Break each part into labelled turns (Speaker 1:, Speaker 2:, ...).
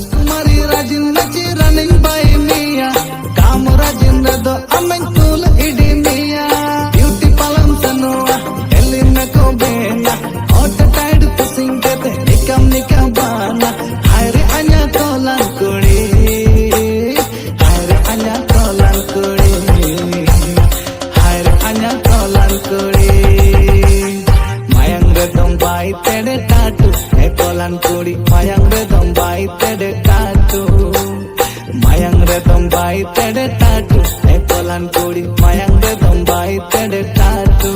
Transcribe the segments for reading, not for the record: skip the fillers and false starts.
Speaker 1: Rajkumari Rajendra chi running by Mia. Kam Rajendra do amen cool idimia. Beauty palam sanoa, Elina Kobena. Hot tide pushing kete nikam bana. Haire anya kolan kuri. Haire anya kolan kuri. Haire anya kolan kuri. Mayang redong bai tede tatu. Kolan kuri mayang redong bai tede tatu. Mayang redong bai tede tatu. Kolan kuri mayang redong bai tede tatu.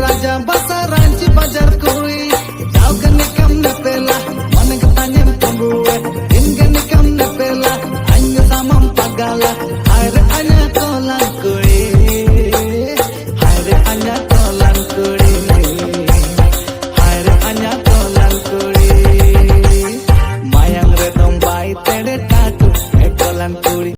Speaker 1: Raja basa ranci bajar kui. Jauh ke nikam nepela, mana ketanya pembuat. In ke nikam nepela, hanya sama pagala. Air hanya kolan kui, air hanya